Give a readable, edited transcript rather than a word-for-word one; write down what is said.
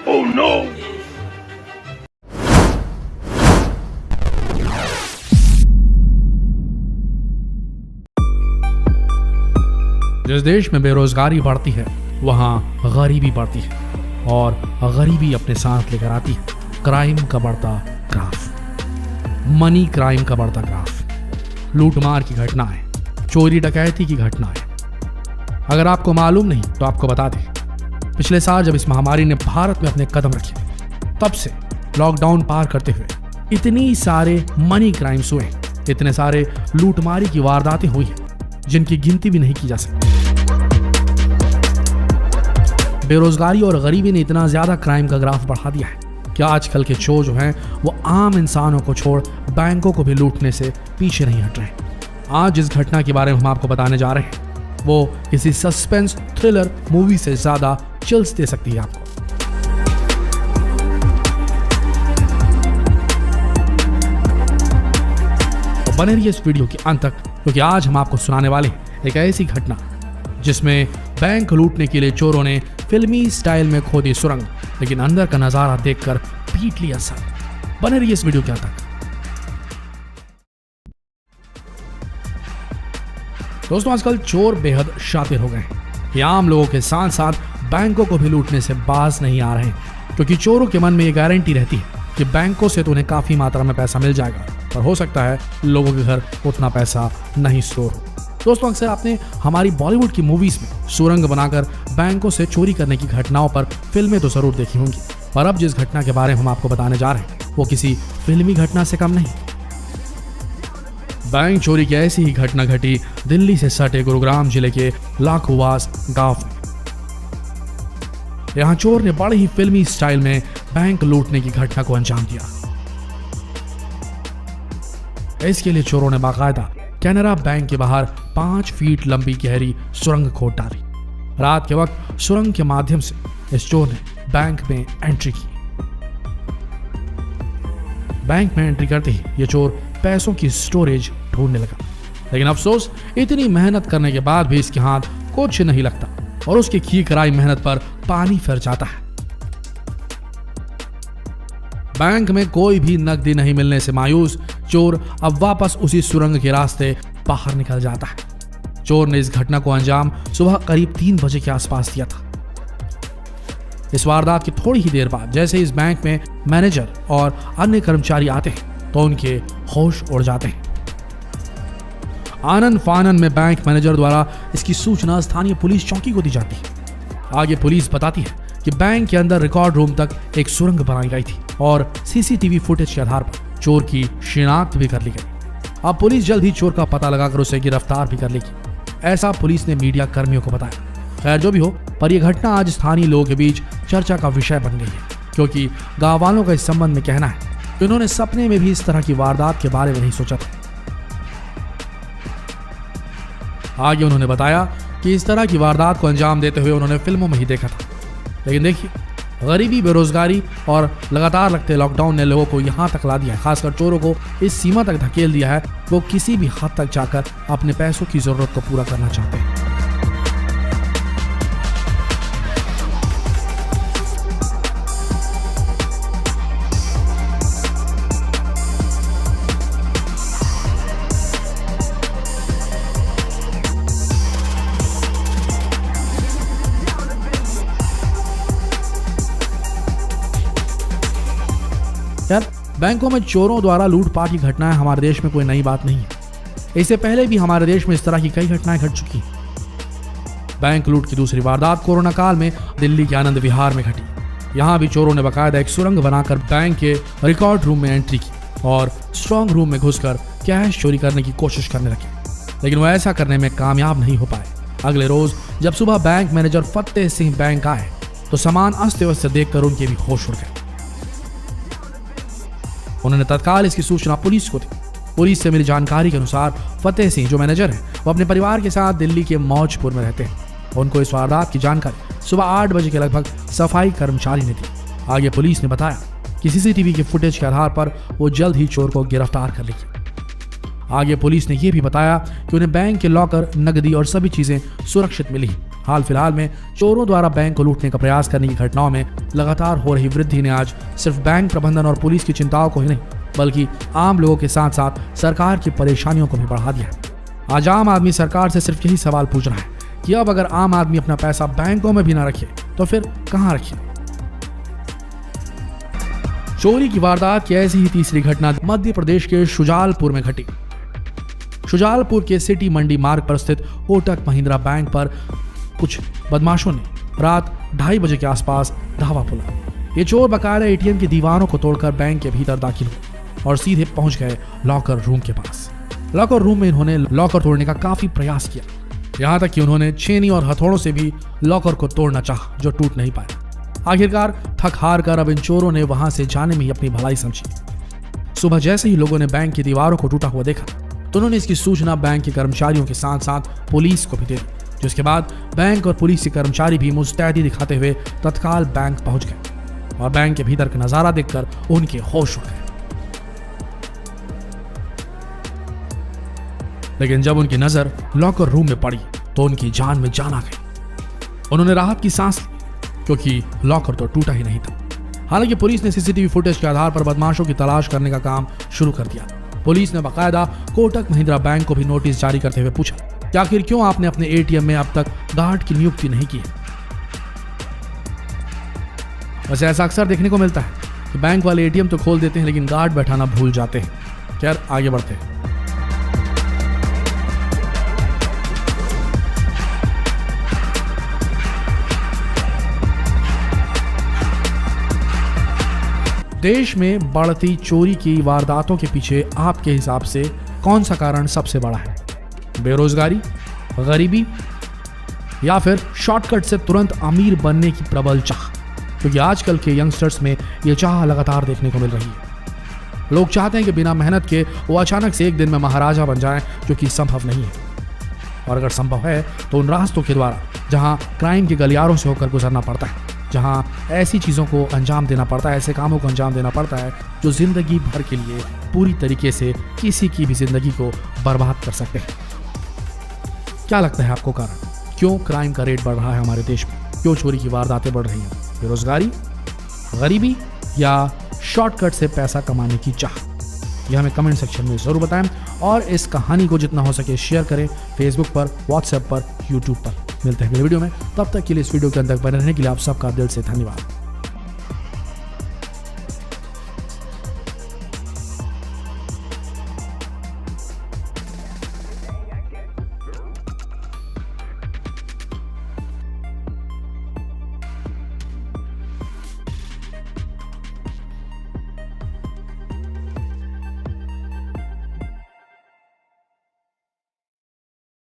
Oh no! जिस देश में बेरोजगारी बढ़ती है वहां गरीबी बढ़ती है और गरीबी अपने साथ लेकर आती है क्राइम का बढ़ता ग्राफ, मनी क्राइम का बढ़ता ग्राफ, लूटमार की घटनाएं, चोरी डकैती की घटनाएं। अगर आपको मालूम नहीं तो आपको बता दें, पिछले साल जब इस महामारी ने भारत में अपने कदम रखे तब से लॉकडाउन पार करते हुए इतनी सारे मनी क्राइम्स हुए, इतने सारे लूटमारी की वारदातें हुई हैं जिनकी गिनती भी नहीं की जा सकती। बेरोजगारी और गरीबी ने इतना ज्यादा क्राइम का ग्राफ बढ़ा दिया है कि आजकल के चोर जो हैं वो आम इंसानों को छोड़ बैंकों को भी लूटने से पीछे नहीं हट रहे। आज जिस घटना के बारे में हम आपको बताने जा रहे हैं वो किसी सस्पेंस थ्रिलर मूवी से ज्यादा चिल्स दे सकती है आपको। तो बने रहिए इस वीडियो के अंत तक, क्योंकि आज हम आपको सुनाने वाले हैं एक ऐसी घटना जिसमें बैंक लूटने के लिए चोरों ने फिल्मी स्टाइल में खोदी सुरंग, लेकिन अंदर का नजारा देखकर पीट लिया सर। बने रहिए इस वीडियो के अंत तक। दोस्तों, आजकल चोर बेहद शातिर हो गए हैं। ये आम लोगों के साथ साथ बैंकों को भी लूटने से बाज नहीं आ रहे, क्योंकि चोरों के मन में ये गारंटी रहती है कि बैंकों से तो उन्हें काफी मात्रा में पैसा मिल जाएगा, पर हो सकता है लोगों के घर उतना पैसा नहीं स्टोर हो। दोस्तों, अक्सर आपने हमारी बॉलीवुड की मूवीज में सुरंग बनाकर बैंकों से चोरी करने की घटनाओं पर फिल्में तो जरूर देखी होंगी, पर अब जिस घटना के बारे में हम आपको बताने जा रहे हैं वो किसी फिल्मी घटना से कम नहीं। बैंक चोरी की ऐसी ही घटना घटी दिल्ली से सटे गुरुग्राम जिले के लाखोवास गांव में। यहां चोर ने बड़े ही फिल्मी स्टाइल में बैंक लूटने की घटना को अंजाम दिया। इसके लिए चोरों ने बाकायदा कैनरा बैंक के बाहर 5 फीट लंबी गहरी सुरंग खोद डाली। रात के वक्त सुरंग के माध्यम से इस चोर ने बैंक में एंट्री की। बैंक में एंट्री करते ही ये चोर पैसों की स्टोरेज ढूंढने लगा, लेकिन अफसोस इतनी मेहनत करने के बाद भी इसके हाथ कुछ नहीं लगता और उसकी की कराई मेहनत पर पानी फिर जाता है। बैंक में कोई भी नकदी नहीं मिलने से मायूस चोर अब वापस उसी सुरंग के रास्ते बाहर निकल जाता है। चोर ने इस घटना को अंजाम सुबह करीब 3 बजे के आसपास दिया था। इस वारदात की थोड़ी ही देर बाद जैसे इस बैंक में मैनेजर और अन्य कर्मचारी आते हैं तो उनके होश उड़ जाते हैं। आनन फानन में बैंक मैनेजर द्वारा इसकी सूचना स्थानीय पुलिस चौकी को दी जाती है। आगे पुलिस बताती है कि बैंक के अंदर रिकॉर्ड रूम तक एक सुरंग बनाई गई थी और सीसीटीवी फुटेज के आधार पर चोर की शिनाख्त भी कर ली गई। अब पुलिस जल्द ही चोर का पता लगाकर उसे गिरफ्तार भी कर लेगी, ऐसा पुलिस ने मीडिया कर्मियों को बताया। खैर जो भी हो, पर यह घटना आज स्थानीय लोगों के बीच चर्चा का विषय बन गई है, क्योंकि गांव वालों का इस संबंध में कहना है कि उन्होंने सपने में भी इस तरह की वारदात के बारे में नहीं सोचा था। आगे उन्होंने बताया कि इस तरह की वारदात को अंजाम देते हुए उन्होंने फिल्मों में ही देखा था, लेकिन देखिए गरीबी, बेरोजगारी और लगातार लगते लॉकडाउन ने लोगों को यहाँ तक ला दिया है, खासकर चोरों को इस सीमा तक धकेल दिया है वो किसी भी हद तक जाकर अपने पैसों की जरूरत को पूरा करना चाहते हैं। यार, बैंकों में चोरों द्वारा लूटपाट की घटनाएं हमारे देश में कोई नई बात नहीं है। इससे पहले भी हमारे देश में इस तरह की कई घटनाएं घट चुकी हैं। बैंक लूट की दूसरी वारदात कोरोना काल में दिल्ली के आनंद विहार में घटी। यहां भी चोरों ने बाकायदा एक सुरंग बनाकर बैंक के रिकॉर्ड रूम में एंट्री की और स्ट्रॉन्ग रूम में घुसकर कैश चोरी करने की कोशिश करने लगे, लेकिन वो ऐसा करने में कामयाब नहीं हो पाए। अगले रोज जब सुबह bank manager Fateh Singh bank आए तो सामान अस्त व्यस्त देखकर उनके भी होश उड़ गए। उन्होंने तत्काल इसकी सूचना पुलिस को दी। पुलिस से मिली जानकारी के अनुसार फतेह सिंह जो मैनेजर हैं वो अपने परिवार के साथ दिल्ली के मौजपुर में रहते हैं। उनको इस वारदात की जानकारी सुबह 8 बजे के लगभग सफाई कर्मचारी ने दी। आगे पुलिस ने बताया कि सीसीटीवी के फुटेज के आधार पर वो जल्द ही चोर को गिरफ्तार कर लेगी। आगे पुलिस ने यह भी बताया कि उन्हें बैंक के लॉकर, नकदी और सभी चीजें सुरक्षित मिली। हाल फिलहाल में चोरों द्वारा बैंक को लूटने का प्रयास करने की घटनाओं में लगातार हो रही वृद्धि ने आज सिर्फ बैंक प्रबंधन और पुलिस की चिंताओं को ही नहीं बल्कि आम लोगों के साथ साथ सरकार की परेशानियों को भी बढ़ा दिया है। आज आम आदमी सरकार से सिर्फ यही सवाल पूछ रहा है कि अब अगर आम आदमी अपना पैसा बैंकों में भी ना रखे तो फिर कहां रखे। चोरी की वारदात की ऐसी ही तीसरी घटना मध्य प्रदेश के शुजालपुर में घटी। शुजालपुर के सिटी मंडी मार्ग पर स्थित कोटक महिंद्रा बैंक पर कुछ बदमाशों ने रात 2:30 बजे के आसपास धावा बोला। ये चोर बकायदा एटीएम की दीवारों को तोड़कर बैंक के भीतर दाखिल हुए और सीधे पहुंच गए लॉकर रूम के पास। लॉकर रूम में इन्होंने लॉकर तोड़ने का काफी प्रयास किया, यहां तक कि उन्होंने छेनी और हथौड़ों से भी लॉकर को तोड़ना चाहा, जो टूट नहीं पाया। आखिरकार थक हार कर अब इन चोरों ने वहां से जाने में ही अपनी भलाई समझी। सुबह जैसे ही लोगों ने बैंक की दीवारों को टूटा हुआ देखा तो उन्होंने इसकी सूचना बैंक के कर्मचारियों के साथ साथ पुलिस को भी दे दी, जिसके बाद बैंक और पुलिस के कर्मचारी भी मुस्तैदी दिखाते हुए तत्काल बैंक पहुंच गए और बैंक के भीतर का नजारा देखकर उनके होश उड़ गए। लेकिन जब उनकी नजर लॉकर रूम में पड़ी तो उनकी जान में जान आ गई। उन्होंने राहत की सांस ली क्योंकि लॉकर तो टूटा ही नहीं था। हालांकि पुलिस ने सीसीटीवी फुटेज के आधार पर बदमाशों की तलाश करने का काम शुरू कर दिया। पुलिस ने बाकायदा कोटक महिंद्रा बैंक को भी नोटिस जारी करते हुए पूछा कि आखिर क्यों आपने अपने एटीएम में अब तक गार्ड की नियुक्ति नहीं की है। वैसे ऐसा अक्सर देखने को मिलता है कि बैंक वाले एटीएम तो खोल देते हैं लेकिन गार्ड बैठाना भूल जाते हैं। खैर आगे बढ़ते हैं। देश में बढ़ती चोरी की वारदातों के पीछे आपके हिसाब से कौन सा कारण सबसे बड़ा है? बेरोजगारी, गरीबी या फिर शॉर्टकट से तुरंत अमीर बनने की प्रबल चाह? क्योंकि आजकल के यंगस्टर्स में यह चाह लगातार देखने को मिल रही है। लोग चाहते हैं कि बिना मेहनत के वो अचानक से एक दिन में महाराजा बन जाएं, जो कि संभव नहीं है। और अगर संभव है तो उन रास्तों के द्वारा जहां क्राइम के गलियारों से होकर गुजरना पड़ता है, जहां ऐसी चीजों को अंजाम देना पड़ता है, ऐसे कामों को अंजाम देना पड़ता है जो जिंदगी भर के लिए पूरी तरीके से किसी की भी जिंदगी को बर्बाद कर सकते हैं। क्या लगता है आपको कारण? क्यों क्राइम का रेट बढ़ रहा है हमारे देश में? क्यों चोरी की वारदातें बढ़ रही हैं? बेरोजगारी, गरीबी या शॉर्टकट से पैसा कमाने की चाह? यह हमें कमेंट सेक्शन में जरूर बताएं और इस कहानी को जितना हो सके शेयर करें फेसबुक पर, व्हाट्सएप पर, यूट्यूब पर। मिलते हैं अगले वीडियो में, तब तक के लिए इस वीडियो के अंदर बने रहने के लिए आप सबका दिल से धन्यवाद।